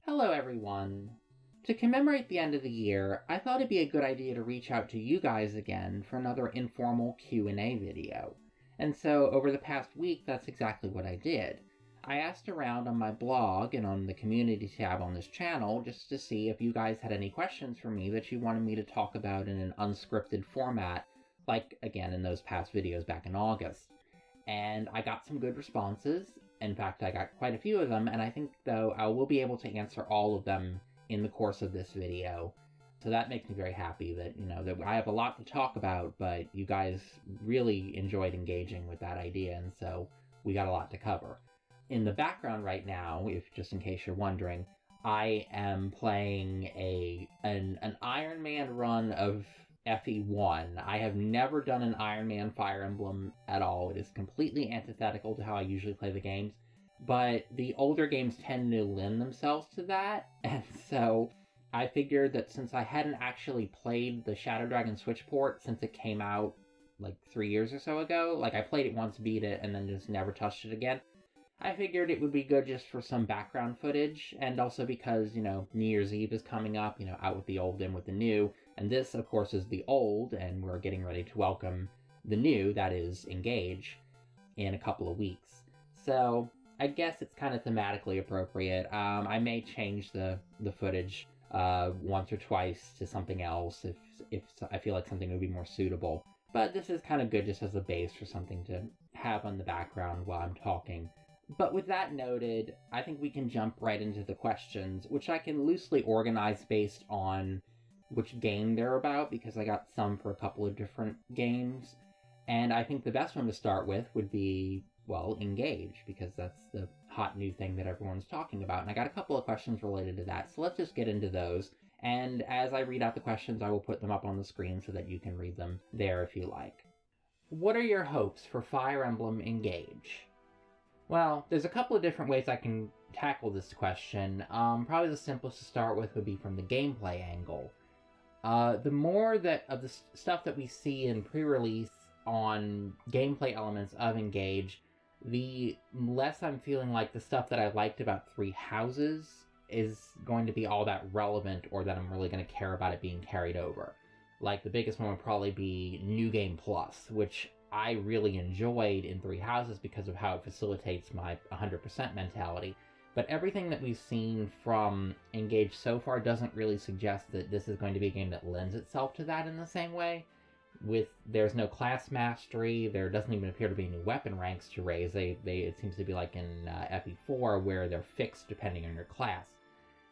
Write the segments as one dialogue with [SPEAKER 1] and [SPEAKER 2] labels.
[SPEAKER 1] Hello everyone! To commemorate the end of the year, I thought it'd be a good idea to reach out to you guys again for another informal Q&A video. And so, over the past week, that's exactly what I did. I asked around on my blog and on the community tab on this channel just to see if you guys had any questions for me that you wanted me to talk about in an unscripted format, like, again, in those past videos back in August. And I got some good responses. In fact, I got quite a few of them, and I think, though, I will be able to answer all of them in the course of this video. So that makes me very happy that, that I have a lot to talk about, but you guys really enjoyed engaging with that idea, and so we got a lot to cover. In the background right now, just in case you're wondering, I am playing an Iron Man run of FE1. I have never done an Iron Man Fire Emblem at all. It is completely antithetical to how I usually play the games, but the older games tend to lend themselves to that, and so I figured that since I hadn't actually played the Shadow Dragon Switch port since it came out like 3 years or so ago, I played it once, beat it, and then just never touched it again, I figured it would be good just for some background footage, and also because, New Year's Eve is coming up, out with the old and with the new, and this, of course, is the old, and we're getting ready to welcome the new, that is, Engage, in a couple of weeks. So, I guess it's kind of thematically appropriate. I may change the footage once or twice to something else if I feel like something would be more suitable. But this is kind of good just as a base for something to have on the background while I'm talking. But with that noted, I think we can jump right into the questions, which I can loosely organize based on which game they're about, because I got some for a couple of different games. And I think the best one to start with would be, Engage, because that's the hot new thing that everyone's talking about. And I got a couple of questions related to that, so let's just get into those. And as I read out the questions, I will put them up on the screen so that you can read them there if you like. What are your hopes for Fire Emblem Engage? Well, there's a couple of different ways I can tackle this question. Probably the simplest to start with would be from the gameplay angle. The more of the stuff that we see in pre-release on gameplay elements of Engage, the less I'm feeling like the stuff that I liked about Three Houses is going to be all that relevant, or that I'm really going to care about it being carried over. Like, the biggest one would probably be New Game Plus, which I really enjoyed in Three Houses because of how it facilitates my 100% mentality. But everything that we've seen from Engage so far doesn't really suggest that this is going to be a game that lends itself to that in the same way. There's no class mastery, there doesn't even appear to be any weapon ranks to raise. It seems to be like in FE4, where they're fixed depending on your class.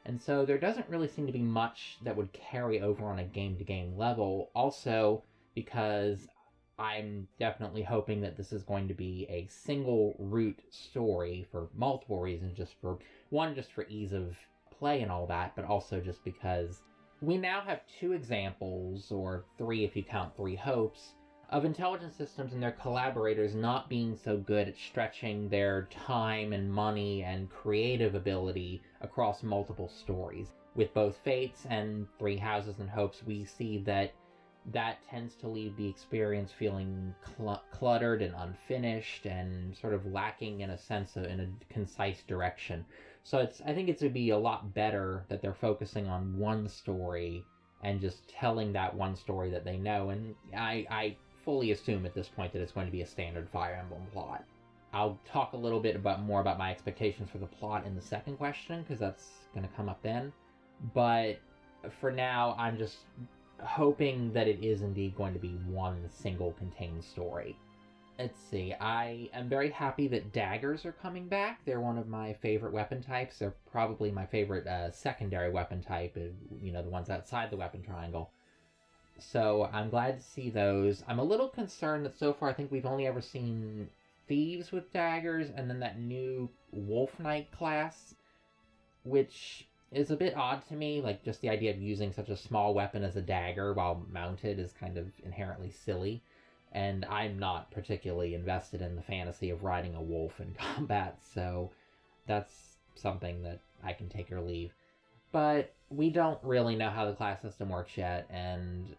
[SPEAKER 1] And so there doesn't really seem to be much that would carry over on a game-to-game level. Also, because I'm definitely hoping that this is going to be a single route story for multiple reasons, just for ease of play and all that, but also just because we now have 2 examples, or 3 if you count Three Hopes, of intelligence systems and their collaborators not being so good at stretching their time and money and creative ability across multiple stories. With both Fates and Three Houses and Hopes, we see that tends to leave the experience feeling cluttered and unfinished and sort of lacking in a concise direction. So I think it would be a lot better that they're focusing on one story and just telling that one story that they know. And I fully assume at this point that it's going to be a standard Fire Emblem plot. I'll talk a little bit more about my expectations for the plot in the second question, because that's going to come up then. But for now, I'm just hoping that it is indeed going to be one single contained story. Let's see, I am very happy that daggers are coming back. They're one of my favorite weapon types. They're probably my favorite secondary weapon type, the ones outside the weapon triangle. So I'm glad to see those. I'm a little concerned that so far I think we've only ever seen thieves with daggers, and then that new Wolf Knight class, which is a bit odd to me. Just the idea of using such a small weapon as a dagger while mounted is kind of inherently silly, and I'm not particularly invested in the fantasy of riding a wolf in combat, so that's something that I can take or leave. But we don't really know how the class system works yet, and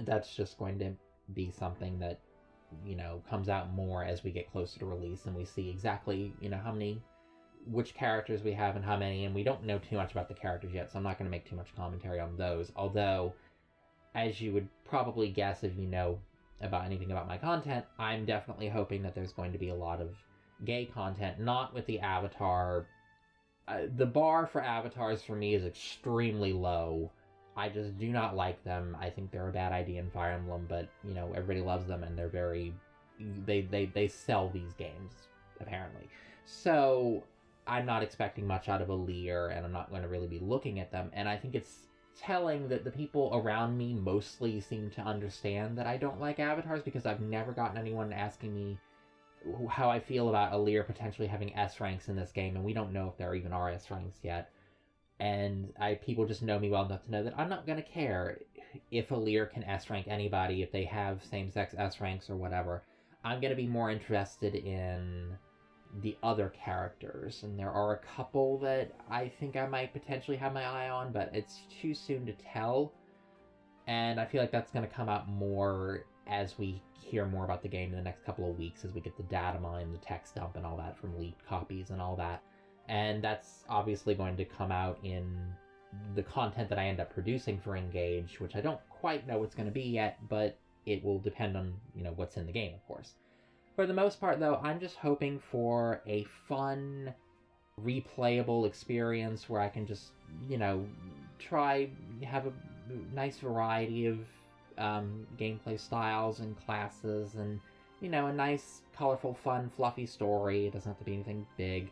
[SPEAKER 1] that's just going to be something that, comes out more as we get closer to release and we see exactly, how many which characters we have and how many, and we don't know too much about the characters yet, so I'm not going to make too much commentary on those. Although, as you would probably guess if you know about anything about my content, I'm definitely hoping that there's going to be a lot of gay content, not with the avatar. The bar for avatars for me is extremely low. I just do not like them. I think they're a bad idea in Fire Emblem, but, you know, everybody loves them, and they're very... They sell these games, apparently. So, I'm not expecting much out of a Lear, and I'm not going to really be looking at them, and I think it's telling that the people around me mostly seem to understand that I don't like avatars, because I've never gotten anyone asking me how I feel about a Lear potentially having S ranks in this game, and we don't know if there even are S ranks yet. And people just know me well enough to know that I'm not going to care if a Lear can S rank anybody, if they have same-sex S ranks or whatever. I'm going to be more interested in the other characters, and there are a couple that I think I might potentially have my eye on, but it's too soon to tell, and I feel like that's going to come out more as we hear more about the game in the next couple of weeks, as we get the data mine, the text dump, and all that from leaked copies and all that. And that's obviously going to come out in the content that I end up producing for Engage, which I don't quite know what's going to be yet, but it will depend on, you know, what's in the game, of course. For the most part, though, I'm just hoping for a fun, replayable experience where I can just, you know, have a nice variety of gameplay styles and classes, and, you know, a nice, colorful, fun, fluffy story. It doesn't have to be anything big.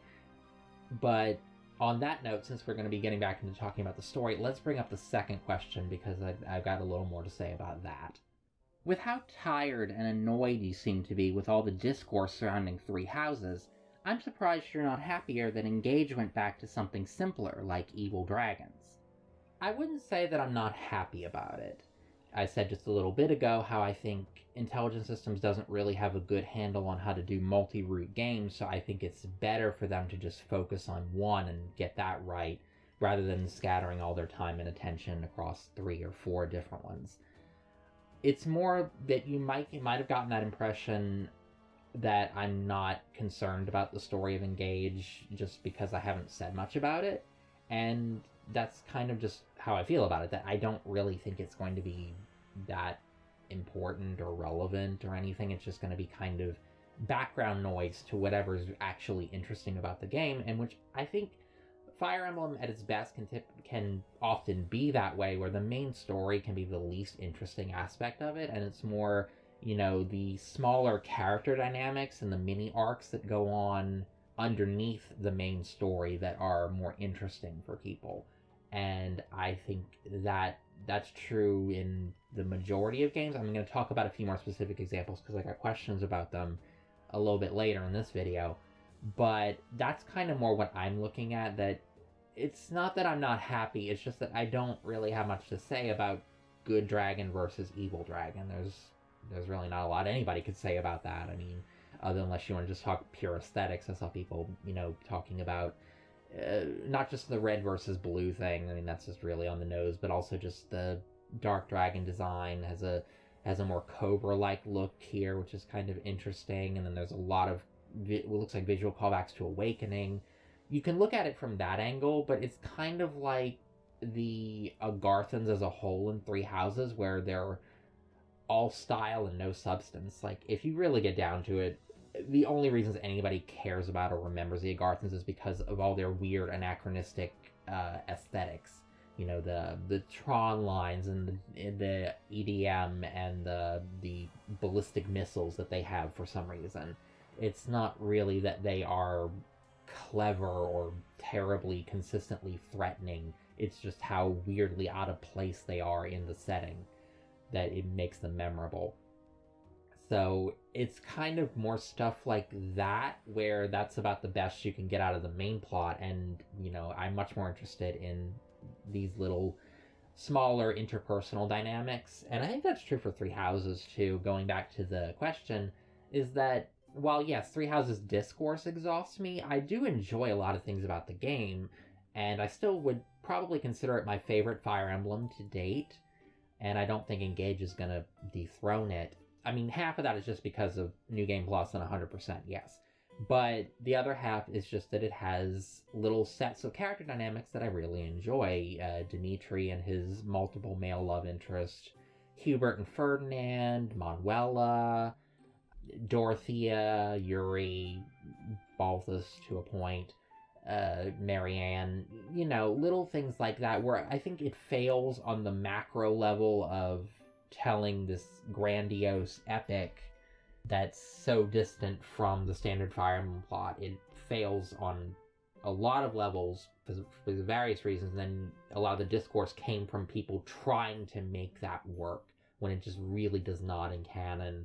[SPEAKER 1] But on that note, since we're going to be getting back into talking about the story, let's bring up the second question, because I've got a little more to say about that. With how tired and annoyed you seem to be with all the discourse surrounding Three Houses, I'm surprised you're not happier that Engage went back to something simpler, like evil dragons. I wouldn't say that I'm not happy about it. I said just a little bit ago how I think Intelligent Systems doesn't really have a good handle on how to do multi-route games, so I think it's better for them to just focus on one and get that right, rather than scattering all their time and attention across 3 or 4 different ones. It's more that you might have gotten that impression that I'm not concerned about the story of Engage just because I haven't said much about it, and that's kind of just how I feel about it, that I don't really think it's going to be that important or relevant or anything. It's just going to be kind of background noise to whatever's actually interesting about the game, and which I think Fire Emblem at its best can often be that way, where the main story can be the least interesting aspect of it, and it's more, you know, the smaller character dynamics and the mini arcs that go on underneath the main story that are more interesting for people. And I think that that's true in the majority of games. I'm going to talk about a few more specific examples because I got questions about them a little bit later in this video. But that's kind of more what I'm looking at, that it's not that I'm not happy, it's just that I don't really have much to say about good dragon versus evil dragon. There's really not a lot anybody could say about that. I mean, unless you want to just talk pure aesthetics. I saw people, you know, talking about not just the red versus blue thing. I mean, that's just really on the nose, but also just the dark dragon design has a more Cobra-like look here, which is kind of interesting. And then there's a lot of what looks like visual callbacks to Awakening. You can look at it from that angle, but it's kind of like the Agarthans as a whole in Three Houses, where they're all style and no substance. Like, if you really get down to it, the only reasons anybody cares about or remembers the Agarthans is because of all their weird anachronistic aesthetics. You know, the Tron lines and the EDM and the ballistic missiles that they have for some reason. It's not really that they are clever or terribly consistently threatening. It's just how weirdly out of place they are in the setting that it makes them memorable. So it's kind of more stuff like that, where that's about the best you can get out of the main plot. And, you know, I'm much more interested in these little smaller interpersonal dynamics. And I think that's true for Three Houses too. Going back to the question, is that while yes, Three Houses discourse exhausts me, I do enjoy a lot of things about the game, and I still would probably consider it my favorite Fire Emblem to date, and I don't think Engage is going to dethrone it. I mean, half of that is just because of New Game Plus and 100%, yes. But the other half is just that it has little sets of character dynamics that I really enjoy. Dimitri and his multiple male love interests, Hubert and Ferdinand, Manuela, Dorothea, Yuri, Balthus to a point, Marianne, little things like that where I think it fails on the macro level of telling this grandiose epic that's so distant from the standard Fire Emblem plot. It fails on a lot of levels for various reasons, and then a lot of the discourse came from people trying to make that work when it just really does not in canon.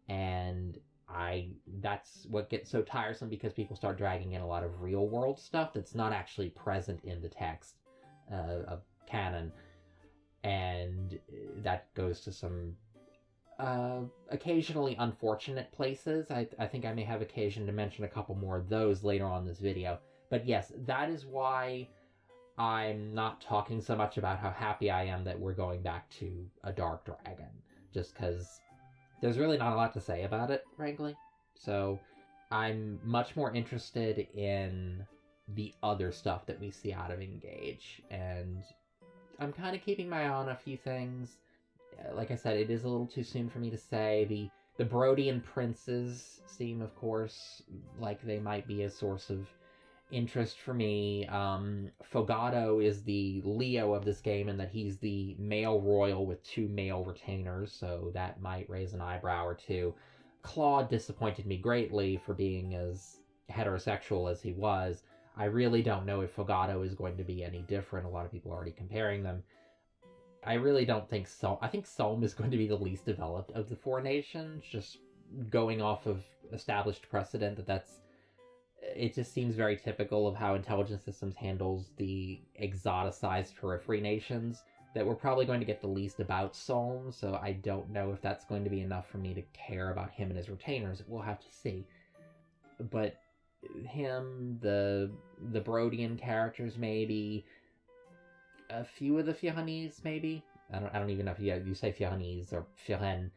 [SPEAKER 1] And that's what gets so tiresome, because people start dragging in a lot of real world stuff that's not actually present in the text of canon, and that goes to some occasionally unfortunate places. I think I may have occasion to mention a couple more of those later on in this video. But yes, that is why I'm not talking so much about how happy I am that we're going back to a Dark Dragon, just because there's really not a lot to say about it, frankly. So I'm much more interested in the other stuff that we see out of Engage, and I'm kind of keeping my eye on a few things. Like I said, it is a little too soon for me to say. The Brodian princes seem, of course, like they might be a source of interest for me. Fogado is the Leo of this game, in that he's the male royal with 2 male retainers, so that might raise an eyebrow or two. Claude disappointed me greatly for being as heterosexual as he was. I really don't know if Fogado is going to be any different. A lot of people are already comparing them. I really don't think so. I think Solm is going to be the least developed of the 4 nations, just going off of established precedent it just seems very typical of how intelligence systems handles the exoticized periphery nations, that we're probably going to get the least about Solm, so I don't know if that's going to be enough for me to care about him and his retainers. We'll have to see. But him, the Brodian characters, maybe a few of the Fianese, maybe. I don't even know if you say Fianese or Firen.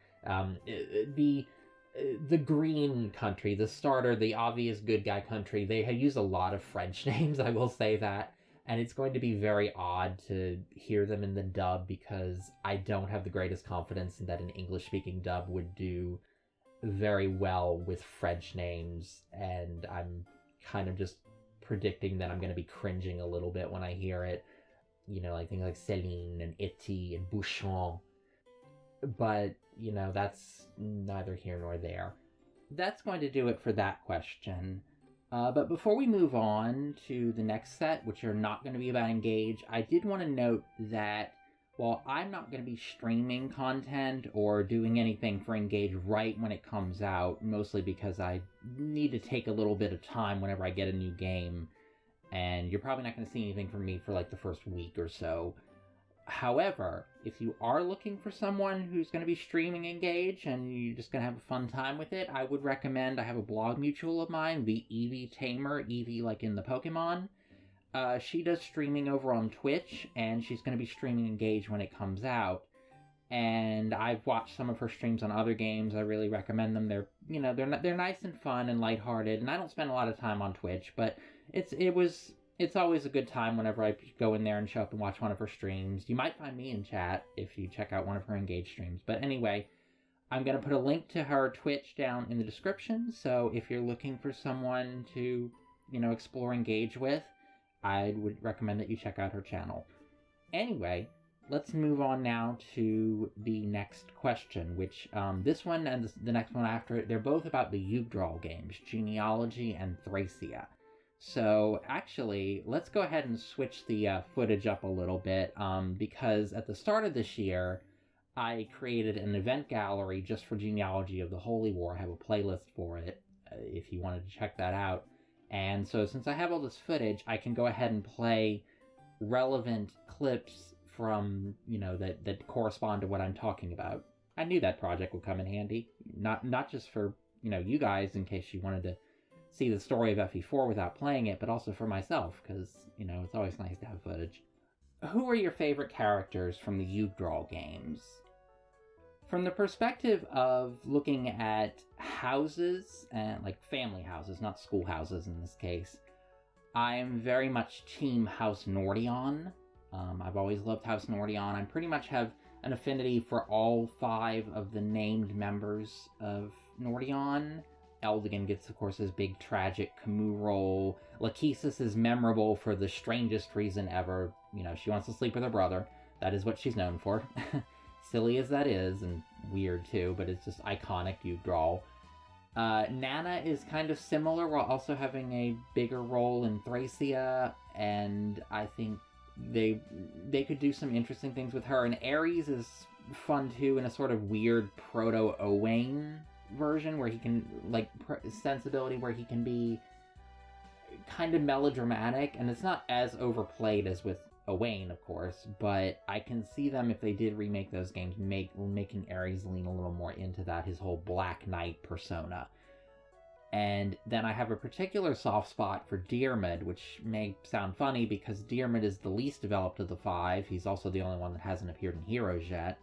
[SPEAKER 1] The green country, the starter, the obvious good guy country. They use a lot of French names, I will say that, and it's going to be very odd to hear them in the dub, because I don't have the greatest confidence in that an English-speaking dub would do very well with French names, and I'm kind of just predicting that I'm going to be cringing a little bit when I hear it. Like things like Céline and Ity and Bouchon. But, that's neither here nor there. That's going to do it for that question. But before we move on to the next set, which are not going to be about Engage, I did want to note that while I'm not going to be streaming content or doing anything for Engage right when it comes out, mostly because I need to take a little bit of time whenever I get a new game, and you're probably not going to see anything from me for like the first week or so. However, if you are looking for someone who's going to be streaming Engage and you're just going to have a fun time with it, I would recommend, I have a blog mutual of mine, the Eevee Tamer, Eevee like in the Pokemon. She does streaming over on Twitch, and she's going to be streaming Engage when it comes out. And I've watched some of her streams on other games. I really recommend them. They're nice and fun and lighthearted, and I don't spend a lot of time on Twitch, but it's always a good time whenever I go in there and show up and watch one of her streams. You might find me in chat if you check out one of her Engage streams. But anyway, I'm going to put a link to her Twitch down in the description, so if you're looking for someone to, explore Engage with, I would recommend that you check out her channel. Anyway, let's move on now to the next question, which this one and the next one after it, they're both about the Yugdra games, Genealogy and Thracia. So actually, let's go ahead and switch the footage up a little bit, because at the start of this year, I created an event gallery just for Genealogy of the Holy War. I have a playlist for it, if you wanted to check that out. And so since I have all this footage, I can go ahead and play relevant clips from, that correspond to what I'm talking about. I knew that project would come in handy, not just for, you guys in case you wanted to see the story of FE4 without playing it, but also for myself, because, it's always nice to have footage. Who are your favorite characters from the Yugdra games? From the perspective of looking at houses, and like family houses, not schoolhouses in this case, I am very much Team House Nordion. I've always loved House Nordion. I pretty much have an affinity for all 5 of the named members of Nordion. Eldigan gets, of course, his big tragic Camus role. Lachesis is memorable for the strangest reason ever. You know, she wants to sleep with her brother. That is what she's known for. Silly as that is, and weird too, but it's just iconic Yugdra. Nana is kind of similar while also having a bigger role in Thracia, and I think they could do some interesting things with her. And Ares is fun too in a sort of weird proto-Owain version where he can, like, sensibility where he can be kind of melodramatic, and it's not as overplayed as with Owain, of course, but I can see them, if they did remake those games, making Ares lean a little more into that, his whole Black Knight persona. And then I have a particular soft spot for Diarmid, which may sound funny because Diarmid is the least developed of the 5. He's also the only one that hasn't appeared in Heroes yet.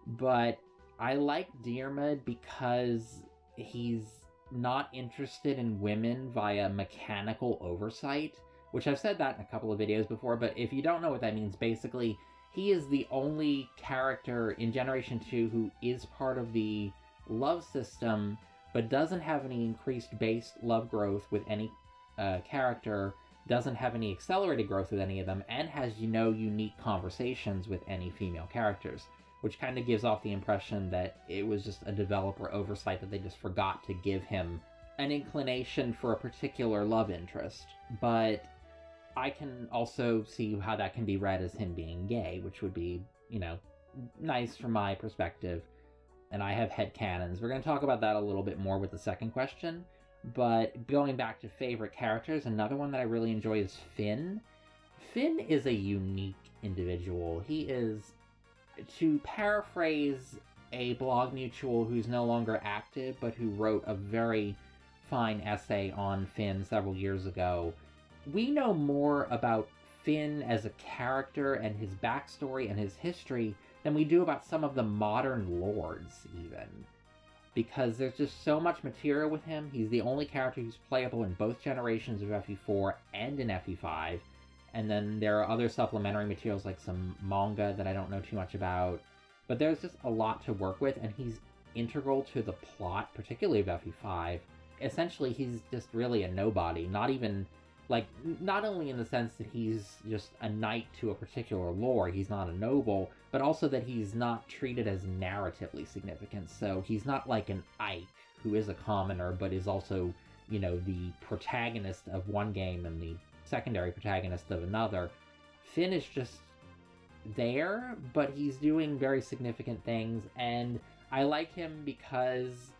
[SPEAKER 1] But I like Diarmid because he's not interested in women via mechanical oversight, which I've said that in a couple of videos before, but if you don't know what that means, basically, he is the only character in Generation 2 who is part of the love system, but doesn't have any increased base love growth with any character, doesn't have any accelerated growth with any of them, and has no unique conversations with any female characters, which kind of gives off the impression that it was just a developer oversight that they just forgot to give him an inclination for a particular love interest. But I can also see how that can be read as him being gay, which would be, you know, nice from my perspective. And I have headcanons. We're going to talk about that a little bit more with the second question. But going back to favorite characters, another one that I really enjoy is Finn. Finn is a unique individual. He is, to paraphrase a blog mutual who's no longer active, but who wrote a very fine essay on Finn several years ago, we know more about Finn as a character and his backstory and his history than we do about some of the modern lords, even. Because there's just so much material with him. He's the only character who's playable in both generations of FE4 and in FE5. And then there are other supplementary materials like some manga that I don't know too much about. But there's just a lot to work with, and he's integral to the plot, particularly of FE5. Essentially, he's just really a nobody, not even... like, not only in the sense that he's just a knight to a particular lore, he's not a noble, but also that he's not treated as narratively significant. So he's not like an Ike, who is a commoner, but is also, you know, the protagonist of one game and the secondary protagonist of another. Finn is just there, but he's doing very significant things, and I like him because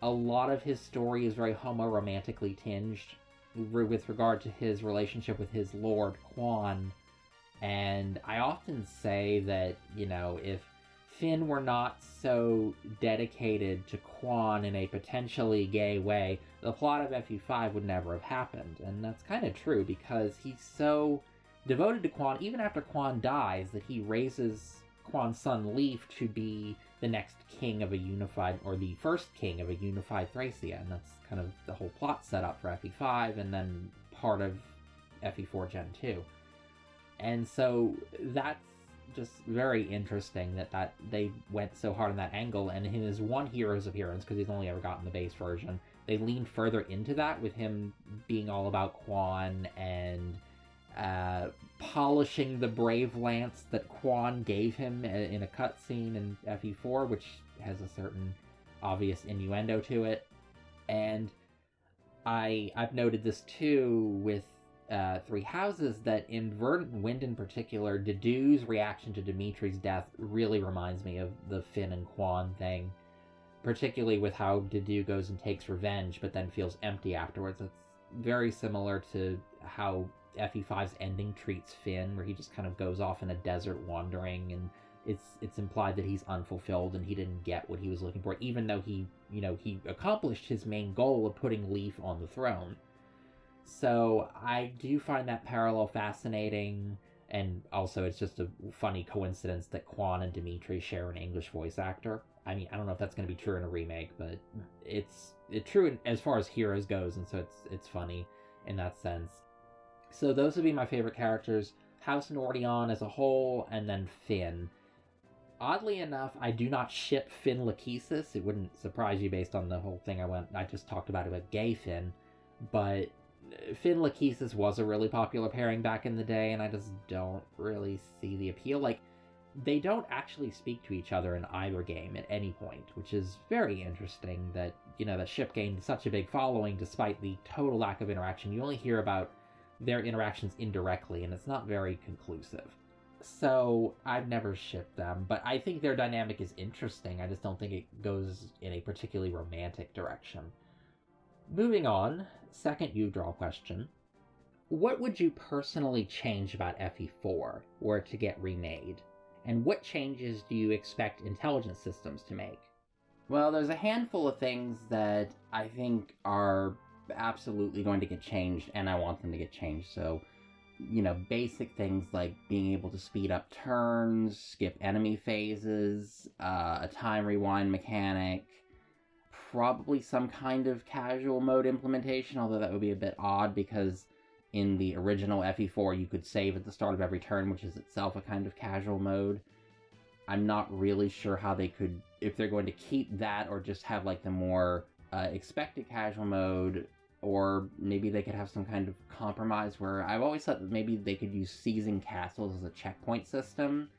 [SPEAKER 1] a lot of his story is very homo-romantically tinged with regard to his relationship with his lord, Quan. And I often say that, you know, if Finn were not so dedicated to Quan in a potentially gay way, the plot of FE5 would never have happened. And that's kind of true, because he's so devoted to Quan, even after Quan dies, that he raises Quan's son Leaf to be the next king of a unified, or the first king of a unified Thracia, and that's kind of the whole plot set up for FE5, and then part of FE4 Gen 2. And so that's just very interesting that they went so hard on that angle, and in his one Heroes appearance, because he's only ever gotten the base version, they leaned further into that with him being all about Quan and polishing the brave lance that Quan gave him in a cutscene in FE4, which has a certain obvious innuendo to it. And I've noted this too with Three Houses, that in Verdant Wind in particular, Dedue's reaction to Dimitri's death really reminds me of the Finn and Quan thing, particularly with how Dedue goes and takes revenge but then feels empty afterwards. It's very similar to how FE5's ending treats Finn, where he just kind of goes off in a desert wandering, and it's implied that he's unfulfilled and he didn't get what he was looking for, even though he accomplished his main goal of putting Leaf on the throne. So I do find that parallel fascinating. And also, it's just a funny coincidence that Quan and Dimitri share an English voice actor. I mean, I don't know if that's going to be true in a remake, but it's true as far as heroes goes, and so it's funny in that sense. So those would be my favorite characters: House Nordion as a whole, and then Finn. Oddly enough, I do not ship Finn Lachesis. It wouldn't surprise you based on the whole thing I just talked about gay Finn, but Finn Lachesis was a really popular pairing back in the day, and I just don't really see the appeal. Like, they don't actually speak to each other in either game at any point, which is very interesting that, that ship gained such a big following despite the total lack of interaction. You only hear about their interactions indirectly, and it's not very conclusive. So I've never shipped them, but I think their dynamic is interesting. I just don't think it goes in a particularly romantic direction. Moving on, second Yugdra question. What would you personally change about FE4 were it to get remade? And what changes do you expect intelligence systems to make? Well, there's a handful of things that I think are absolutely going to get changed, and I want them to get changed. So, basic things like being able to speed up turns, skip enemy phases, a time rewind mechanic, probably some kind of casual mode implementation, although that would be a bit odd because in the original FE4 you could save at the start of every turn, which is itself a kind of casual mode. I'm not really sure how they could, if they're going to keep that or just have like the more expected casual mode, or maybe they could have some kind of compromise where I've always thought that maybe they could use seizing castles as a checkpoint system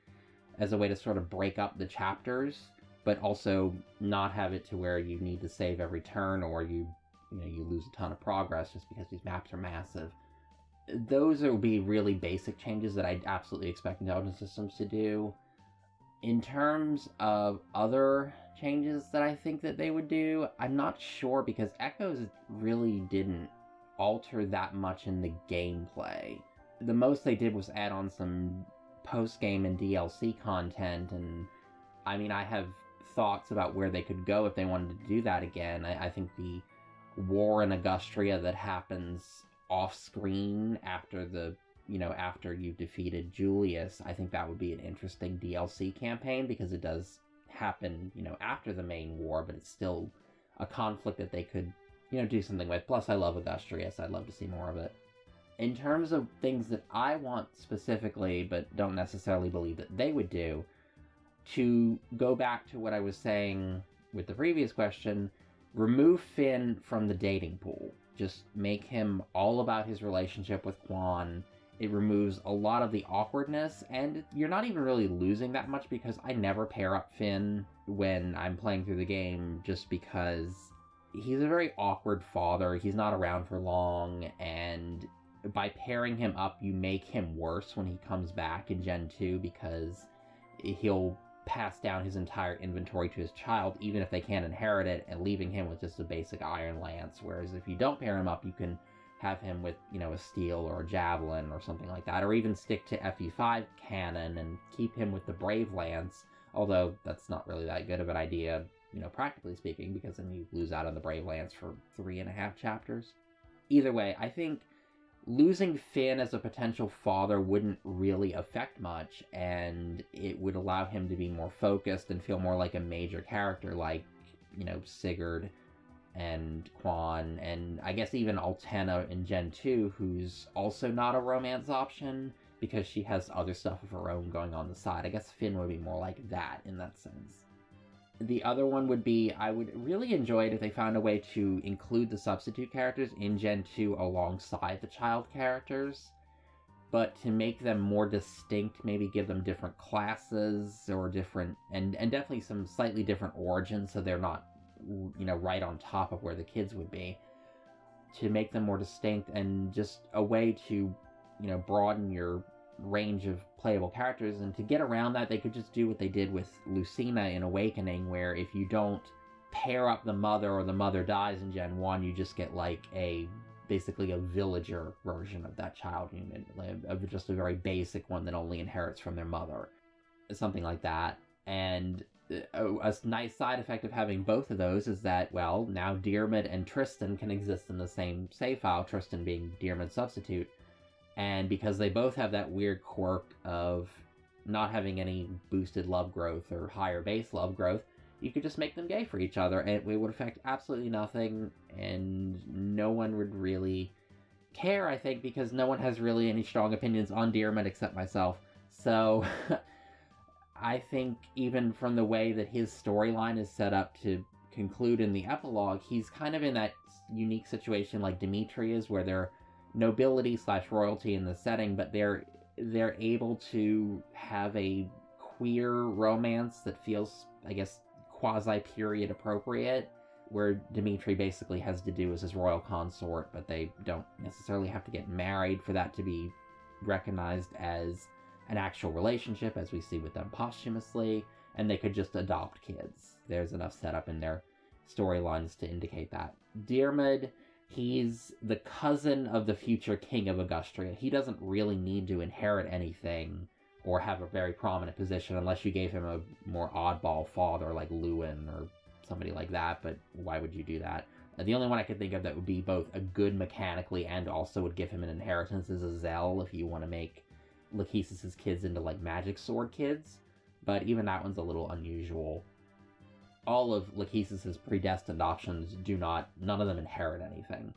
[SPEAKER 1] as a way to sort of break up the chapters, but also not have it to where you need to save every turn or you lose a ton of progress just because these maps are massive. Those will be really basic changes that I absolutely expect intelligence systems to do. In terms of other changes that I think that they would do, I'm not sure because Echoes really didn't alter that much in the gameplay. The most they did was add on some post-game and DLC content, and I mean, I have thoughts about where they could go if they wanted to do that again. I think the war in Augustria that happens off-screen after after you've defeated Julius, I think that would be an interesting DLC campaign because it does happen, after the main war, but it's still a conflict that they could, do something with. Plus, I love Augustria, so I'd love to see more of it. In terms of things that I want specifically, but don't necessarily believe that they would do, to go back to what I was saying with the previous question, remove Finn from the dating pool. Just make him all about his relationship with Quan. It removes a lot of the awkwardness, and you're not even really losing that much because I never pair up Finn when I'm playing through the game just because he's a very awkward father. He's not around for long, and by pairing him up, you make him worse when he comes back in Gen 2 because he'll pass down his entire inventory to his child, even if they can't inherit it, and leaving him with just a basic iron lance. Whereas if you don't pair him up, you can have him with, a steel or a javelin or something like that, or even stick to FE5 cannon and keep him with the brave lance, although that's not really that good of an idea, practically speaking, because then you lose out on the brave lance for 3.5 chapters. Either way, I think losing Finn as a potential father wouldn't really affect much, and it would allow him to be more focused and feel more like a major character like, Sigurd and Quan, and I guess even Altena in Gen 2, who's also not a romance option because she has other stuff of her own going on the side. I guess Finn would be more like that in that sense. The other one would be, I would really enjoy it if they found a way to include the substitute characters in Gen 2 alongside the child characters, but to make them more distinct, maybe give them different classes or different, and definitely some slightly different origins so they're not, right on top of where the kids would be, to make them more distinct and just a way to, broaden your range of playable characters. And to get around that, they could just do what they did with Lucina in Awakening, where if you don't pair up the mother or the mother dies in Gen 1, you just get like basically a villager version of that child unit, just a very basic one that only inherits from their mother, something like that. And a nice side effect of having both of those is that, well, now Diarmid and Tristan can exist in the same save file, Tristan being Diarmid's substitute, And because they both have that weird quirk of not having any boosted love growth or higher base love growth, you could just make them gay for each other, and it would affect absolutely nothing, and no one would really care, I think, because no one has really any strong opinions on Deranged except myself. So I think even from the way that his storyline is set up to conclude in the epilogue, he's kind of in that unique situation like Dimitri is, where they're nobility / royalty in the setting, but they're able to have a queer romance that feels, I guess, quasi-period appropriate, where Dimitri basically has to do as his royal consort, but they don't necessarily have to get married for that to be recognized as an actual relationship, as we see with them posthumously, and they could just adopt kids. There's enough setup in their storylines to indicate that. Deranged, he's the cousin of the future king of Yugdra. He doesn't really need to inherit anything or have a very prominent position unless you gave him a more oddball father like Lewin or somebody like that, but why would you do that? The only one I could think of that would be both a good mechanically and also would give him an inheritance is Azel, if you want to make Lachesis' kids into like magic sword kids, but even that one's a little unusual. All of Lachesis' predestined options none of them inherit anything,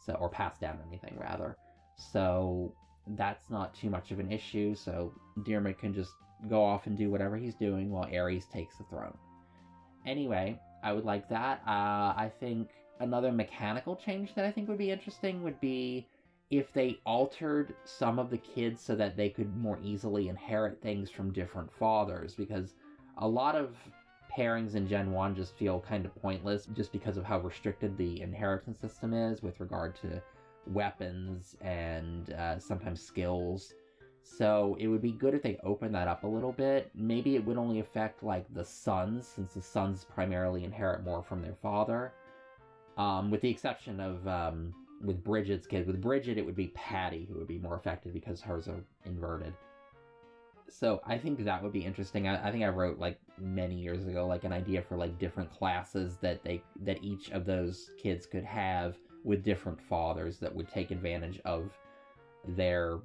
[SPEAKER 1] so, or pass down anything rather. So that's not too much of an issue, so Deranged can just go off and do whatever he's doing while Ares takes the throne. Anyway, I would like that. I think another mechanical change that I think would be interesting would be if they altered some of the kids so that they could more easily inherit things from different fathers, because a lot of pairings in Gen 1 just feel kind of pointless just because of how restricted the inheritance system is with regard to weapons and sometimes skills. So it would be good if they opened that up a little bit. Maybe it would only affect like the sons, since the sons primarily inherit more from their father. With the exception of with Bridget's kids. With Bridget, it would be Patty who would be more affected because hers are inverted. So I think that would be interesting. I think I wrote like many years ago like an idea for like different classes that each of those kids could have with different fathers that would take advantage of their,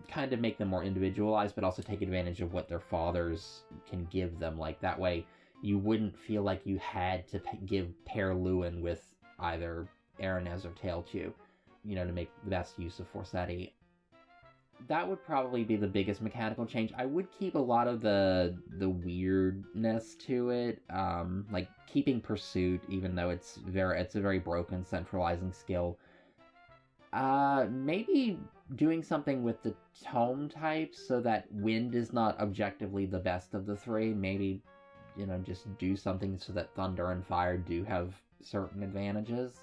[SPEAKER 1] kind of make them more individualized, but also take advantage of what their fathers can give them. Like that way you wouldn't feel like you had to pair Lewin with either Aranez or Tailchew, to make the best use of Forsetti. That would probably be the biggest mechanical change. I would keep a lot of the weirdness to it, like keeping Pursuit, even though it's a very broken centralizing skill. Maybe doing something with the tome types so that Wind is not objectively the best of the three. Maybe, just do something so that Thunder and Fire do have certain advantages.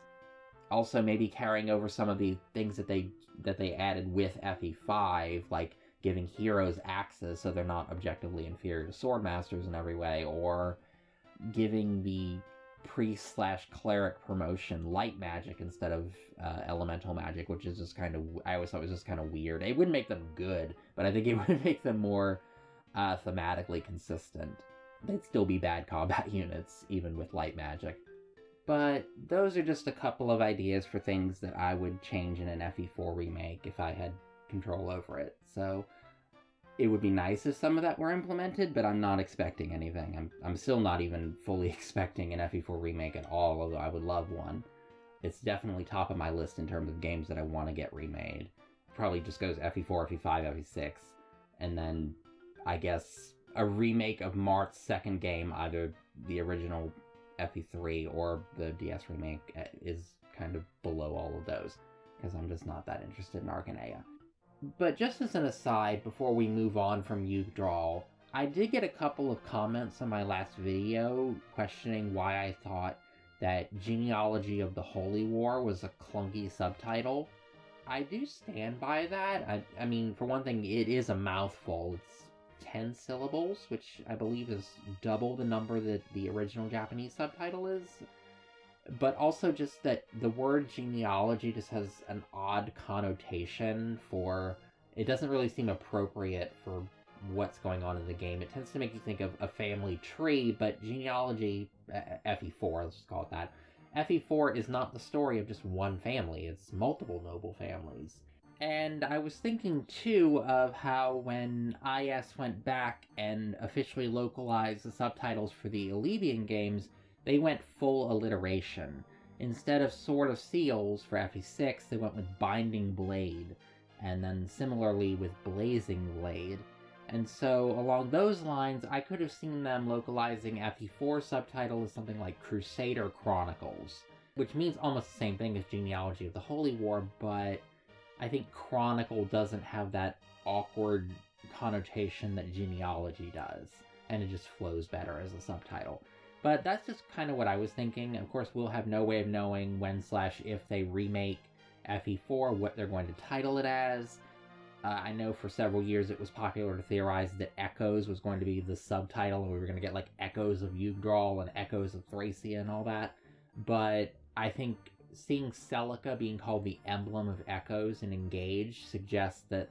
[SPEAKER 1] Also, maybe carrying over some of the things that they added with FE5, like giving heroes axes so they're not objectively inferior to swordmasters in every way, or giving the priest/cleric promotion light magic instead of elemental magic, which is just kind of, I always thought was just kind of weird. It wouldn't make them good, but I think it would make them more thematically consistent. They'd still be bad combat units, even with light magic. But those are just a couple of ideas for things that I would change in an FE4 remake if I had control over it. So it would be nice if some of that were implemented, but I'm not expecting anything. I'm still not even fully expecting an FE4 remake at all, although I would love one. It's definitely top of my list in terms of games that I want to get remade. Probably just goes FE4, FE5, FE6, and then I guess a remake of Mart's second game, either the original FE3 or the DS remake, is kind of below all of those, because I'm just not that interested in Arcanea. But just as an aside, before we move on from Yugdra, I did get a couple of comments on my last video questioning why I thought that Genealogy of the Holy War was a clunky subtitle. I do stand by that. I mean, for one thing, it is a mouthful. It's 10 syllables, which I believe is double the number that the original Japanese subtitle is. But also just that the word genealogy just has an odd connotation for... It doesn't really seem appropriate for what's going on in the game. It tends to make you think of a family tree, but genealogy, FE4, let's just call it that, FE4 is not the story of just one family. It's multiple noble families. And I was thinking, too, of how when IS went back and officially localized the subtitles for the Elevian games, they went full alliteration. Instead of Sword of Seals for FE6, they went with Binding Blade, and then similarly with Blazing Blade. And so, along those lines, I could have seen them localizing FE4 subtitle as something like Crusader Chronicles, which means almost the same thing as Genealogy of the Holy War, but I think Chronicle doesn't have that awkward connotation that Genealogy does, and it just flows better as a subtitle. But that's just kind of what I was thinking. Of course, we'll have no way of knowing when/if they remake FE4 what they're going to title it as. I know for several years it was popular to theorize that Echoes was going to be the subtitle, and we were going to get like Echoes of Yugdra and Echoes of Thracia and all that. But I think seeing Celica being called the Emblem of Echoes in Engage suggests that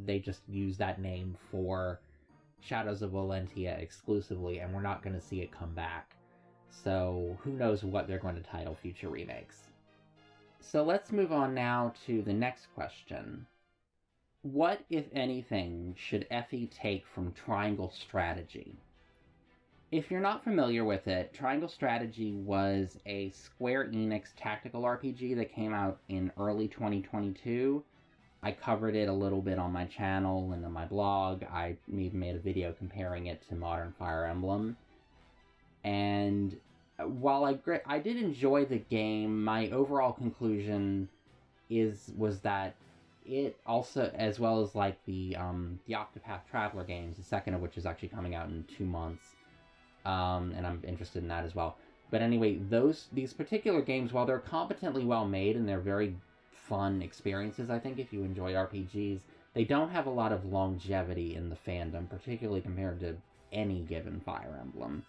[SPEAKER 1] they just use that name for Shadows of Valentia exclusively, and we're not going to see it come back. So who knows what they're going to title future remakes. So let's move on now to the next question. What, if anything, should FE take from Triangle Strategy? If you're not familiar with it, Triangle Strategy was a Square Enix tactical RPG that came out in early 2022. I covered it a little bit on my channel and on my blog. I even made a video comparing it to modern Fire Emblem. And while I did enjoy the game, my overall conclusion was that it also, as well as like the Octopath Traveler games, the second of which is actually coming out in 2 months, and I'm interested in that as well. But anyway, these particular games, while they're competently well made and they're very fun experiences, I think, if you enjoy RPGs, they don't have a lot of longevity in the fandom, particularly compared to any given Fire Emblem.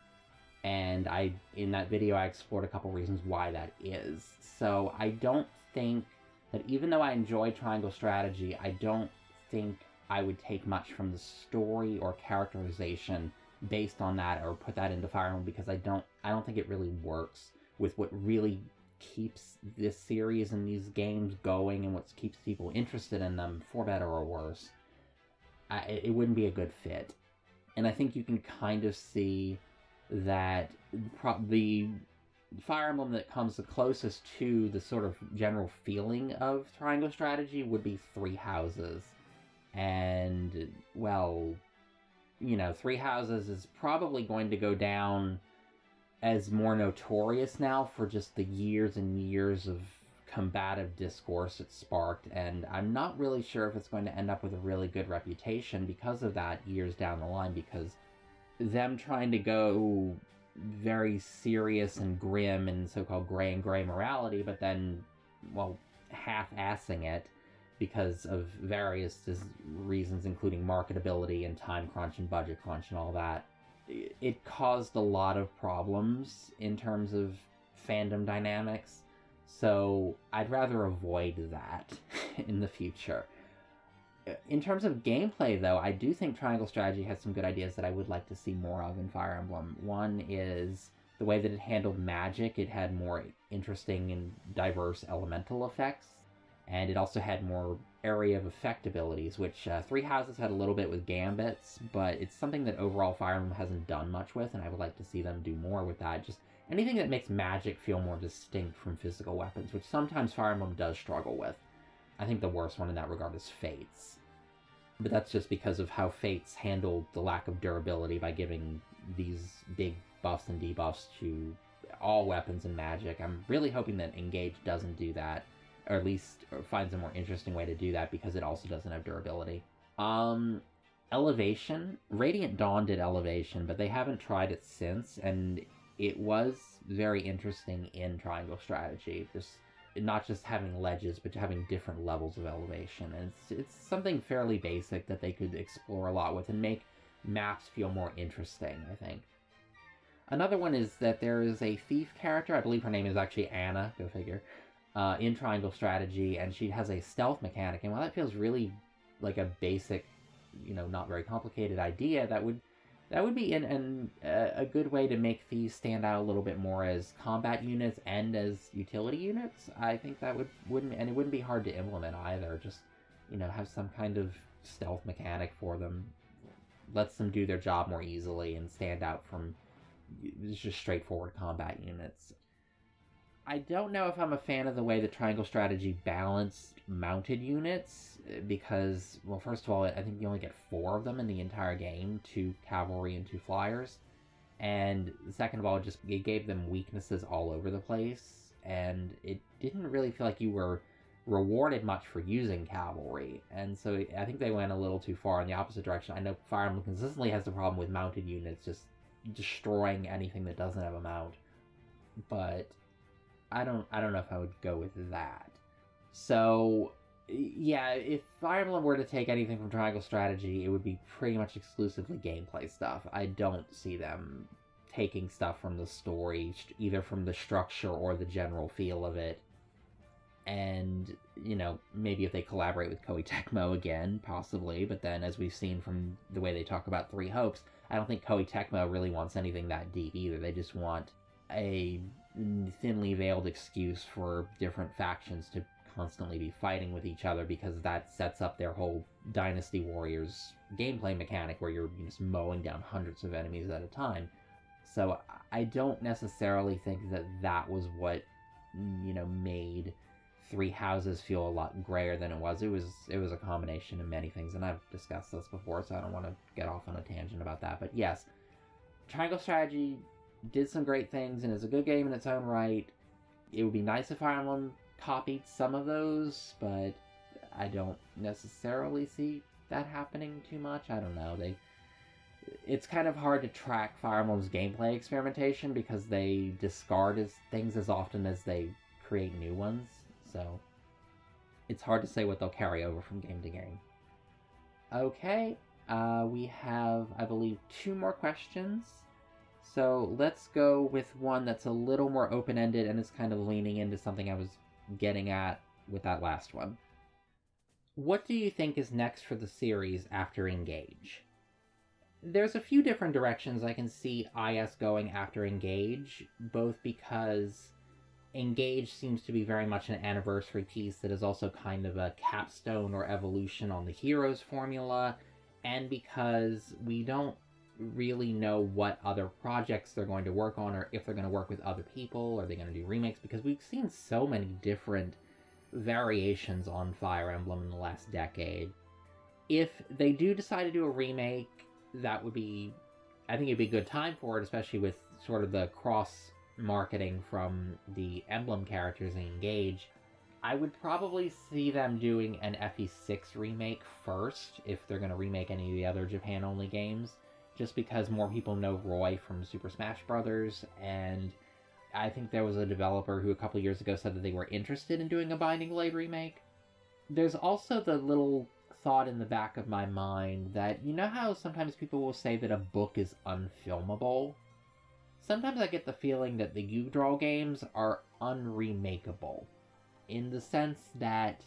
[SPEAKER 1] And in that video, I explored a couple reasons why that is. So I don't think that, even though I enjoy Triangle Strategy, I don't think I would take much from the story or characterization based on that, or put that into Fire Emblem, because I don't think it really works with what really keeps this series and these games going and what keeps people interested in them, for better or worse. It wouldn't be a good fit. And I think you can kind of see that the Fire Emblem that comes the closest to the sort of general feeling of Triangle Strategy would be Three Houses. And, well, Three Houses is probably going to go down as more notorious now for just the years and years of combative discourse it sparked, and I'm not really sure if it's going to end up with a really good reputation because of that years down the line, because them trying to go very serious and grim and so-called gray and gray morality, but then, well, half-assing it because of various reasons, including marketability and time crunch and budget crunch and all that. It caused a lot of problems in terms of fandom dynamics, so I'd rather avoid that in the future. In terms of gameplay, though, I do think Triangle Strategy has some good ideas that I would like to see more of in Fire Emblem. One is the way that it handled magic. It had more interesting and diverse elemental effects, and it also had more area of effect abilities, which Three Houses had a little bit with gambits, but it's something that overall Fire Emblem hasn't done much with, and I would like to see them do more with that. Just anything that makes magic feel more distinct from physical weapons, which sometimes Fire Emblem does struggle with. I think the worst one in that regard is Fates. But that's just because of how Fates handled the lack of durability by giving these big buffs and debuffs to all weapons and magic. I'm really hoping that Engage doesn't do that, or at least finds a more interesting way to do that, because it also doesn't have durability. Elevation. Radiant Dawn did Elevation, but they haven't tried it since, and it was very interesting in Triangle Strategy. Not just having ledges, but having different levels of elevation. And it's something fairly basic that they could explore a lot with and make maps feel more interesting, I think. Another one is that there is a thief character, I believe her name is actually Anna, go figure, in Triangle Strategy, and she has a stealth mechanic, and while that feels really like a basic, not very complicated idea, that would be a good way to make thieves stand out a little bit more as combat units and as utility units. I think that wouldn't be hard to implement either. Just have some kind of stealth mechanic for them. Lets them do their job more easily and stand out from just straightforward combat units. I don't know if I'm a fan of the way the triangle strategy balanced mounted units, because, well, first of all, I think you only get 4 of them in the entire game, 2 cavalry and 2 flyers. And second of all, it gave them weaknesses all over the place, and it didn't really feel like you were rewarded much for using cavalry. And so I think they went a little too far in the opposite direction. I know Fire Emblem consistently has the problem with mounted units just destroying anything that doesn't have a mount, but I don't know if I would go with that. So yeah, if Fire Emblem were to take anything from Triangle Strategy, it would be pretty much exclusively gameplay stuff. I don't see them taking stuff from the story, either from the structure or the general feel of it. And, maybe if they collaborate with Koei Tecmo again, possibly, but then as we've seen from the way they talk about Three Hopes, I don't think Koei Tecmo really wants anything that deep either. They just want a thinly veiled excuse for different factions to constantly be fighting with each other, because that sets up their whole Dynasty Warriors gameplay mechanic where you're just mowing down hundreds of enemies at a time. So I don't necessarily think that was what, made Three Houses feel a lot grayer than it was. It was a combination of many things, and I've discussed this before, so I don't want to get off on a tangent about that. But yes, Triangle Strategy did some great things and is a good game in its own right. It would be nice if Fire Emblem copied some of those, but I don't necessarily see that happening too much. I don't know. It's kind of hard to track Fire Emblem's gameplay experimentation because they discard things as often as they create new ones. So it's hard to say what they'll carry over from game to game. Okay, we have, I believe, 2 more questions. So let's go with one that's a little more open-ended and is kind of leaning into something I was getting at with that last one. What do you think is next for the series after Engage? There's a few different directions I can see IS going after Engage, both because Engage seems to be very much an anniversary piece that is also kind of a capstone or evolution on the Heroes formula, and because we don't really know what other projects they're going to work on, or if they're going to work with other people, are they going to do remakes, because we've seen so many different variations on Fire Emblem in the last decade. If they do decide to do a remake, that would be, I think it'd be a good time for it, especially with sort of the cross marketing from the Emblem characters in Engage. I would probably see them doing an FE6 remake first, if they're going to remake any of the other Japan-only games, just because more people know Roy from Super Smash Bros., and I think there was a developer who a couple years ago said that they were interested in doing a Binding Blade remake. There's also the little thought in the back of my mind that, how sometimes people will say that a book is unfilmable? Sometimes I get the feeling that the Yugdra games are unremakeable, in the sense that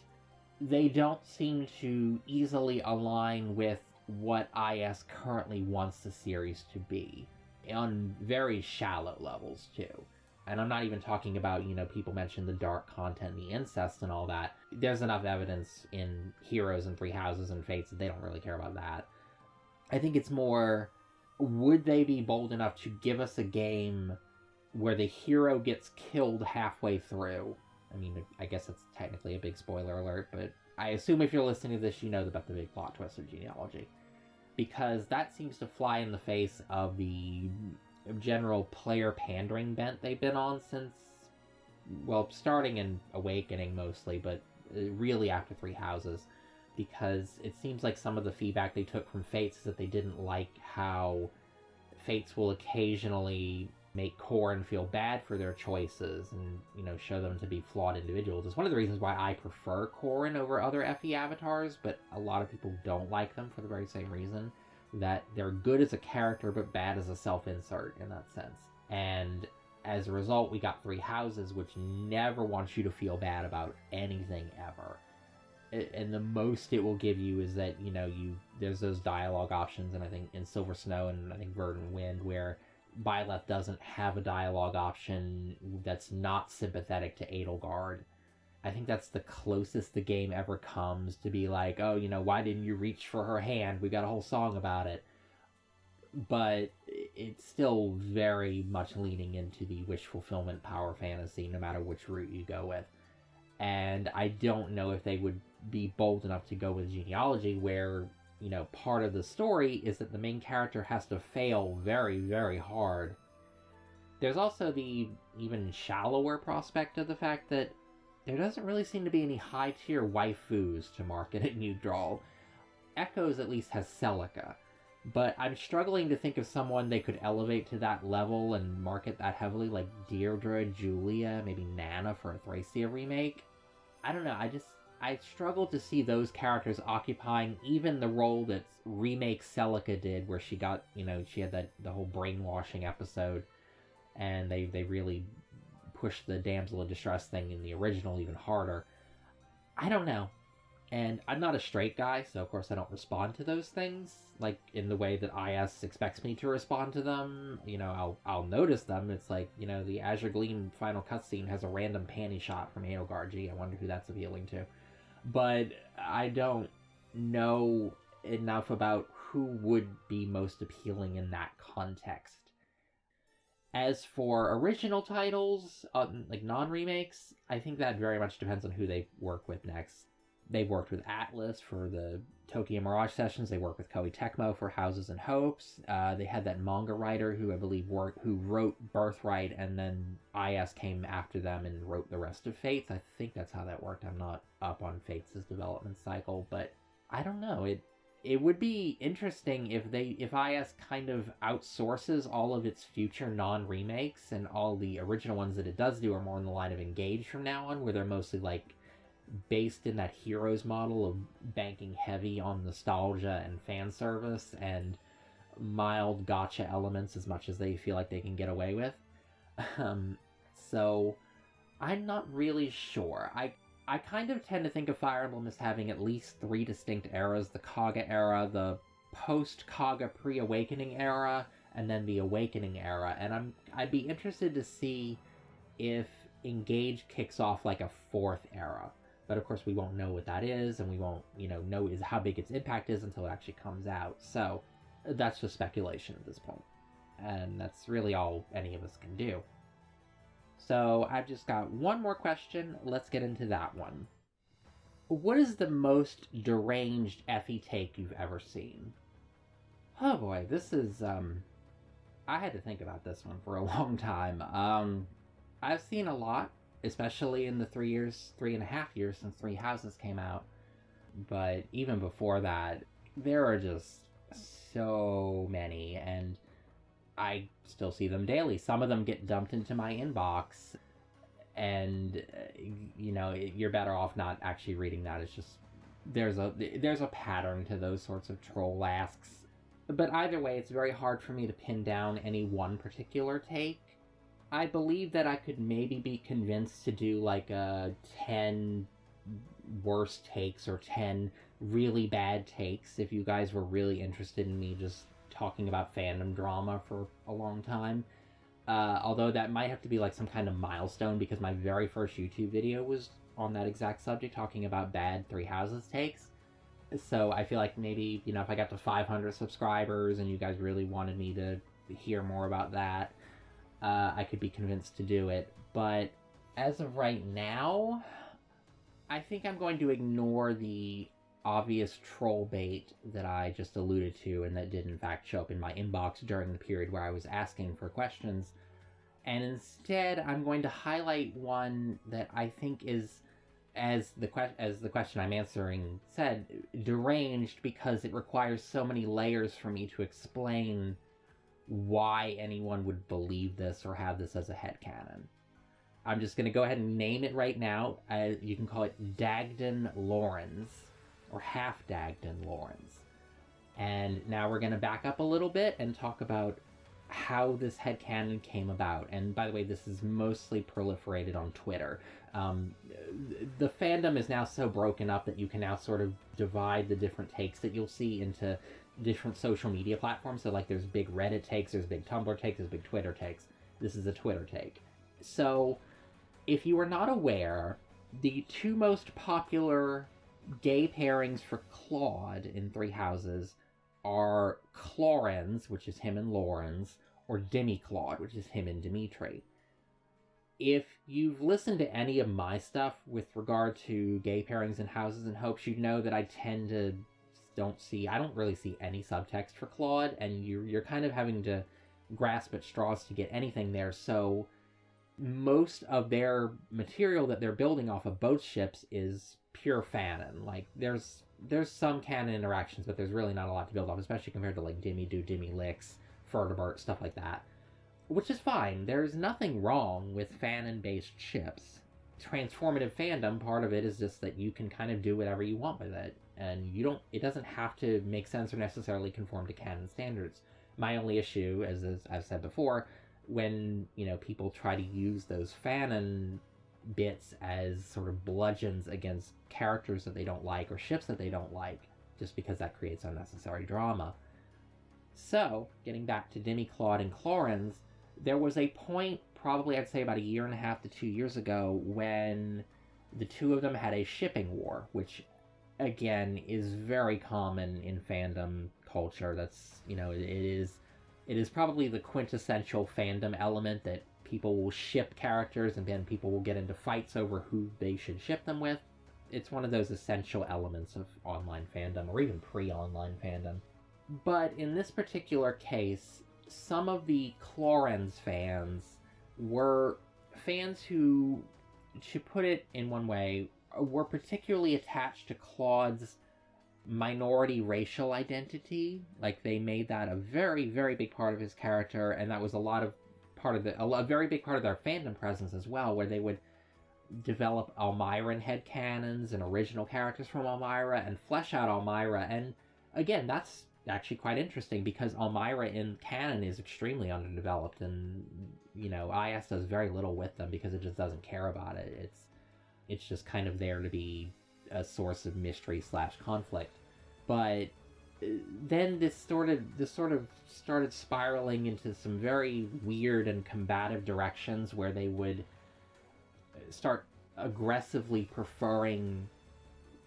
[SPEAKER 1] they don't seem to easily align with what IS currently wants the series to be, on very shallow levels too. And I'm not even talking about, people mention the dark content, the incest and all that. There's enough evidence in Heroes and Three Houses and Fates that they don't really care about that. I think it's more, would they be bold enough to give us a game where the hero gets killed halfway through? I mean, I guess that's technically a big spoiler alert, but I assume if you're listening to this, you know about the big plot twist of Genealogy. Because that seems to fly in the face of the general player pandering bent they've been on since, well, starting in Awakening mostly, but really after Three Houses. Because it seems like some of the feedback they took from Fates is that they didn't like how Fates will occasionally make Corrin feel bad for their choices and, show them to be flawed individuals. It's one of the reasons why I prefer Corrin over other FE avatars, but a lot of people don't like them for the very same reason, that they're good as a character but bad as a self-insert in that sense. And as a result, we got Three Houses, which never wants you to feel bad about anything ever. And the most it will give you is that, there's those dialogue options, and I think in Silver Snow and I think Verdant Wind, where Byleth doesn't have a dialogue option that's not sympathetic to Edelgard. I think that's the closest the game ever comes to be like, oh, why didn't you reach for her hand? We got a whole song about it. But it's still very much leaning into the wish fulfillment power fantasy, no matter which route you go with. And I don't know if they would be bold enough to go with genealogy, where, part of the story is that the main character has to fail very, very hard. There's also the even shallower prospect of the fact that there doesn't really seem to be any high-tier waifus to market at Yugdra. Echoes at least has Celica, but I'm struggling to think of someone they could elevate to that level and market that heavily, like Deirdre, Julia, maybe Nana for a Thracia remake. I don't know, I struggle to see those characters occupying even the role that remake Celica did, where she got, she had the whole brainwashing episode, and they really pushed the damsel in distress thing in the original even harder. I don't know. And I'm not a straight guy, so of course I don't respond to those things, like, in the way that IS expects me to respond to them. I'll notice them. It's like, the Azure Gleam final cutscene has a random panty shot from Eogar. Gee, I wonder who that's appealing to. But I don't know enough about who would be most appealing in that context. As for original titles, like non-remakes, I think that very much depends on who they work with next. They've worked with Atlas for the Tokyo Mirage sessions. They worked with Koei Tecmo for Houses and Hopes. They had that manga writer who I believe who wrote Birthright, and then IS came after them and wrote the rest of Fates. I think that's how that worked. I'm not up on Fates' development cycle, but I don't know. It would be interesting if IS kind of outsources all of its future non-remakes, and all the original ones that it does do are more in the line of Engage from now on, where they're mostly like based in that Heroes model of banking heavy on nostalgia and fan service and mild gotcha elements as much as they feel like they can get away with. So I'm not really sure. I kind of tend to think of Fire Emblem as having at least 3 distinct eras: the Kaga era, the post-Kaga pre-Awakening era, and then the Awakening era. And I'd be interested to see if Engage kicks off like a 4th era. But of course we won't know what that is, and we won't, know how big its impact is until it actually comes out. So that's just speculation at this point. And that's really all any of us can do. So I've just got one more question. Let's get into that one. What is the most deranged FE take you've ever seen? Oh boy, this is, I had to think about this one for a long time. I've seen a lot, especially in the 3.5 years since Three Houses came out. But even before that, there are just so many, and I still see them daily. Some of them get dumped into my inbox, and, you're better off not actually reading that. It's just, there's a pattern to those sorts of troll asks. But either way, it's very hard for me to pin down any one particular take. I believe that I could maybe be convinced to do like a 10 worst takes or 10 really bad takes if you guys were really interested in me just talking about fandom drama for a long time. Although that might have to be like some kind of milestone, because my very first YouTube video was on that exact subject, talking about bad Three Houses takes. So I feel like maybe, if I got to 500 subscribers and you guys really wanted me to hear more about that, I could be convinced to do it. But as of right now, I think I'm going to ignore the obvious troll bait that I just alluded to and that did in fact show up in my inbox during the period where I was asking for questions. And instead, I'm going to highlight one that I think is, as the question I'm answering said, deranged, because it requires so many layers for me to explain why anyone would believe this or have this as a headcanon. I'm just going to go ahead and name it right now. You can call it Dagden Lawrence, or Half Dagden Lawrence. And now we're going to back up a little bit and talk about how this headcanon came about. And by the way, this is mostly proliferated on Twitter. The fandom is now so broken up that you can now sort of divide the different takes that you'll see into different social media platforms. So like there's big Reddit takes, there's big Tumblr takes, there's big Twitter takes. This is a Twitter take. So if you are not aware, The two most popular gay pairings for Claude in Three Houses are Clorens, which is him and Laurens, or Demi-Claude, which is him and Dimitri. If you've listened to any of my stuff with regard to gay pairings in Houses and Hopes, you'd know that I tend to I don't really see any subtext for Claude, and you're kind of having to grasp at straws to get anything there, so most of their material that they're building off of both ships is pure fanon. Like, there's some canon interactions, but there's really not a lot to build off, especially compared to, like, Demi-Do, Demi-Lix, Fertibert, stuff like that. Which is fine. There's nothing wrong with fanon-based ships. Transformative fandom, part of it is just that you can kind of do whatever you want with it, and it doesn't have to make sense or necessarily conform to canon standards. My only issue, as I've said before, when, people try to use those fanon bits as sort of bludgeons against characters that they don't like or ships that they don't like, just because that creates unnecessary drama. So, getting back to Demi-Claude and Clorens, there was a point, probably I'd say about 1.5 to 2 years ago, when the two of them had a shipping war, which, again, is very common in fandom culture. That's, it is probably the quintessential fandom element that people will ship characters and then people will get into fights over who they should ship them with. It's one of those essential elements of online fandom, or even pre-online fandom. But in this particular case, some of the Clorens fans were fans who, to put it in one way, were particularly attached to Claude's minority racial identity. Like, they made that a very, very big part of his character, and that was a very big part of their fandom presence as well, where they would develop Almiran headcanons and original characters from Almira and flesh out Almira. And again, that's actually quite interesting, because Almira in canon is extremely underdeveloped, and IS does very little with them because it just doesn't care about it. It's just kind of there to be a source of mystery / conflict. But then this sort of started spiraling into some very weird and combative directions, where they would start aggressively preferring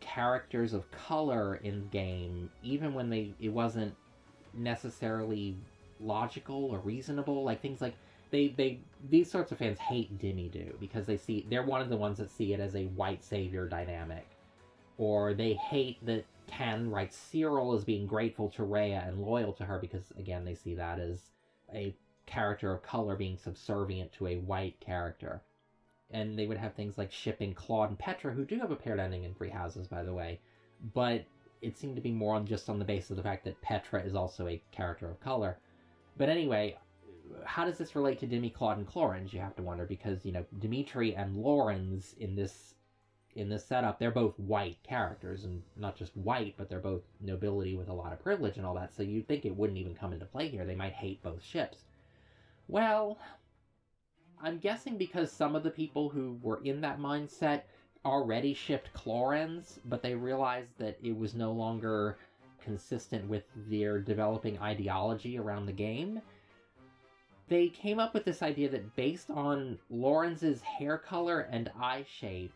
[SPEAKER 1] characters of color in game, even when it wasn't necessarily logical or reasonable. Like, things like these sorts of fans hate Demi-Do because they're one of the ones that see it as a white savior dynamic, or they hate that Canon writes Cyril as being grateful to Rhea and loyal to her, because again they see that as a character of color being subservient to a white character. And they would have things like shipping Claude and Petra, who do have a paired ending in Three Houses, by the way, but it seemed to be more just on the basis of the fact that Petra is also a character of color. But anyway, how does this relate to Demi-Claude and Clorens, you have to wonder, because, Dimitri and Laurens in this setup, they're both white characters, and not just white, but they're both nobility with a lot of privilege and all that, so you'd think it wouldn't even come into play here. They might hate both ships. Well, I'm guessing because some of the people who were in that mindset already shipped Clorens, but they realized that it was no longer consistent with their developing ideology around the game. They came up with this idea that based on Laurens's hair color and eye shape,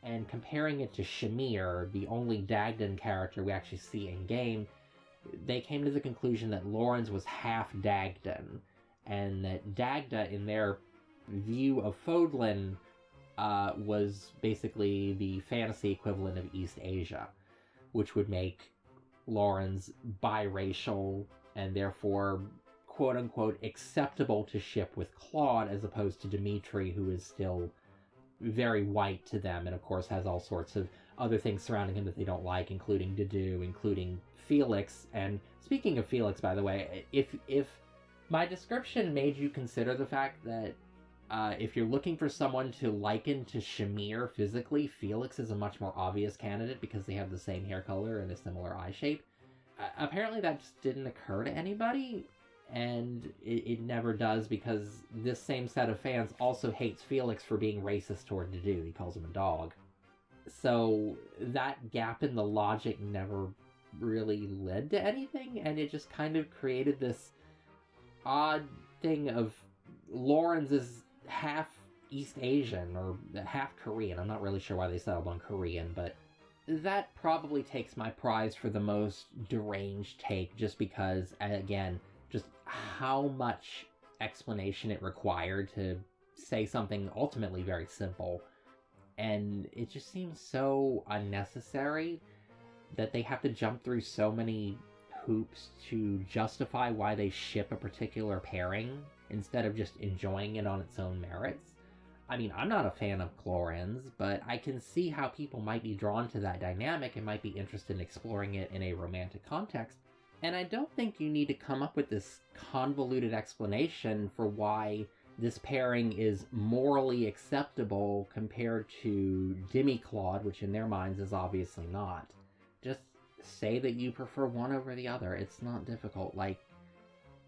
[SPEAKER 1] and comparing it to Shamir, the only Dagdan character we actually see in game, they came to the conclusion that Laurens was half Dagdan, and that Dagda, in their view of Fodlan, was basically the fantasy equivalent of East Asia, which would make Laurens biracial and therefore quote-unquote acceptable to ship with Claude, as opposed to Dimitri, who is still very white to them, and of course has all sorts of other things surrounding him that they don't like, including Dedue, including Felix. And speaking of Felix, by the way, if my description made you consider the fact that if you're looking for someone to liken to Shamir physically, Felix is a much more obvious candidate because they have the same hair color and a similar eye shape. Apparently that just didn't occur to anybody, and it never does, because this same set of fans also hates Felix for being racist toward Dedue. He calls him a dog. So that gap in the logic never really led to anything, and it just kind of created this odd thing of Laurens is half
[SPEAKER 2] East Asian or half Korean. I'm not really sure why they settled on Korean, but that probably takes my prize for the most deranged take, just because, again, just how much explanation it required to say something ultimately very simple. And it just seems so unnecessary that they have to jump through so many hoops to justify why they ship a particular pairing instead of just enjoying it on its own merits. I mean, I'm not a fan of chlorins, but I can see how people might be drawn to that dynamic and might be interested in exploring it in a romantic context. And I don't think you need to come up with this convoluted explanation for why this pairing is morally acceptable compared to Demi-Claude, which in their minds is obviously not. Just say that you prefer one over the other. It's not difficult. Like,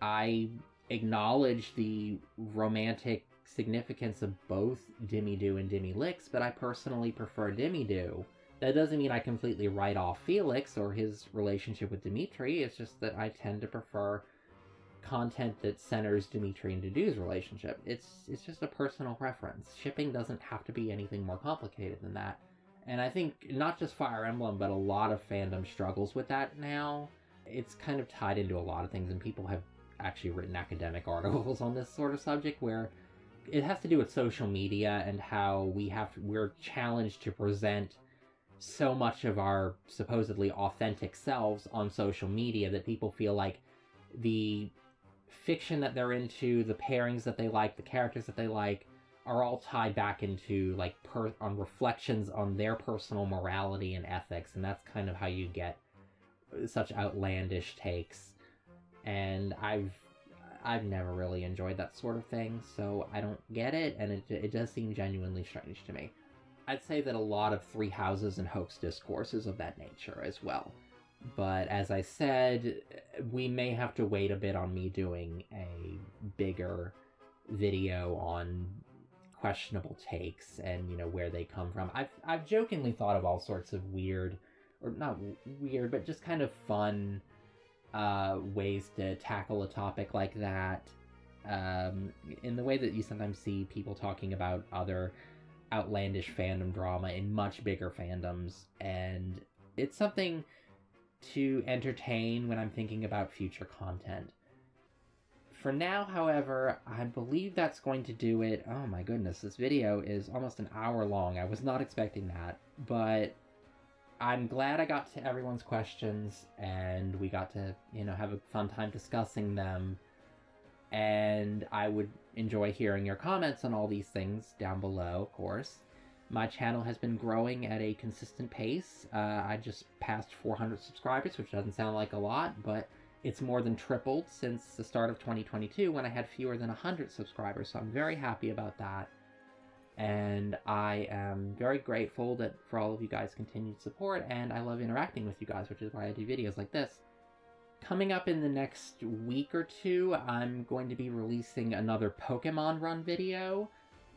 [SPEAKER 2] I acknowledge the romantic significance of both Demi-Do and Demi-Lix, but I personally prefer Demi-Do. That doesn't mean I completely write off Felix or his relationship with Dimitri. It's just that I tend to prefer content that centers Dimitri and Dudu's relationship. It's just a personal preference. Shipping doesn't have to be anything more complicated than that. And I think not just Fire Emblem, but a lot of fandom struggles with that now. It's kind of tied into a lot of things, and people have actually written academic articles on this sort of subject where it has to do with social media and how we're challenged to present so much of our supposedly authentic selves on social media that people feel like the fiction that they're into, the pairings that they like, the characters that they like, are all tied back into like on reflections on their personal morality and ethics, and that's kind of how you get such outlandish takes. And I've never really enjoyed that sort of thing, so I don't get it, and it does seem genuinely strange to me. I'd say that a lot of Three Houses and Hoax discourse is of that nature as well. But as I said, we may have to wait a bit on me doing a bigger video on questionable takes and, you know, where they come from. I've jokingly thought of all sorts of weird, or not weird, but just kind of fun ways to tackle a topic like that, in the way that you sometimes see people talking about other outlandish fandom drama in much bigger fandoms, and it's something to entertain when I'm thinking about future content. For now, however, I believe that's going to do it. Oh my goodness, this video is almost an hour long. I was not expecting that, but I'm glad I got to everyone's questions, and we got to, you know, have a fun time discussing them. And I would enjoy hearing your comments on all these things down below, of course. My channel has been growing at a consistent pace. I just passed 400 subscribers, which doesn't sound like a lot, but it's more than tripled since the start of 2022 when I had fewer than 100 subscribers, so I'm very happy about that. And I am very grateful for all of you guys' continued support, and I love interacting with you guys, which is why I do videos like this. Coming up in the next week or two, I'm going to be releasing another Pokemon run video.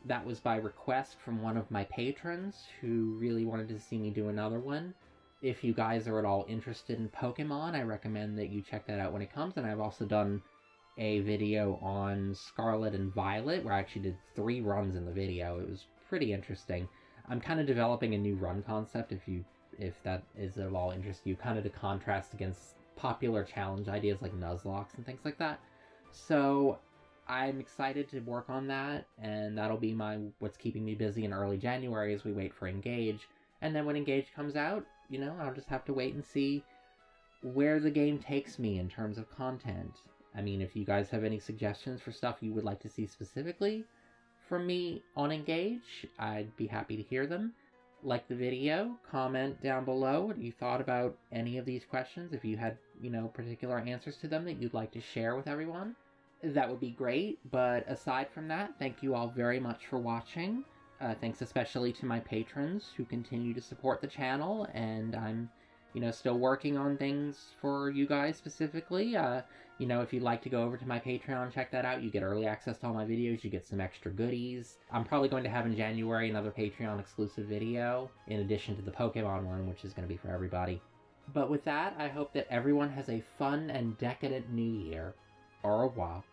[SPEAKER 2] That was by request from one of my patrons who really wanted to see me do another one. If you guys are at all interested in Pokemon, I recommend that you check that out when it comes. And I've also done a video on Scarlet and Violet, where I actually did 3 runs in the video. It was pretty interesting. I'm kind of developing a new run concept, if that is of all interest to you, kind of to contrast against popular challenge ideas like Nuzlocke and things like that. So I'm excited to work on that, and that'll be what's keeping me busy in early January as we wait for Engage. And then when Engage comes out, you know, I'll just have to wait and see where the game takes me in terms of content. I mean, if you guys have any suggestions for stuff you would like to see specifically from me on Engage, I'd be happy to hear them. Like the video, comment down below what you thought about any of these questions. If you had, you know, particular answers to them that you'd like to share with everyone, that would be great. But aside from that, thank you all very much for watching. Thanks especially to my patrons who continue to support the channel, and I'm, you know, still working on things for you guys specifically. You know, if you'd like to go over to my Patreon and check that out, you get early access to all my videos, you get some extra goodies. I'm probably going to have in January another Patreon exclusive video, in addition to the Pokemon one, which is going to be for everybody. But with that, I hope that everyone has a fun and decadent new year. Au revoir.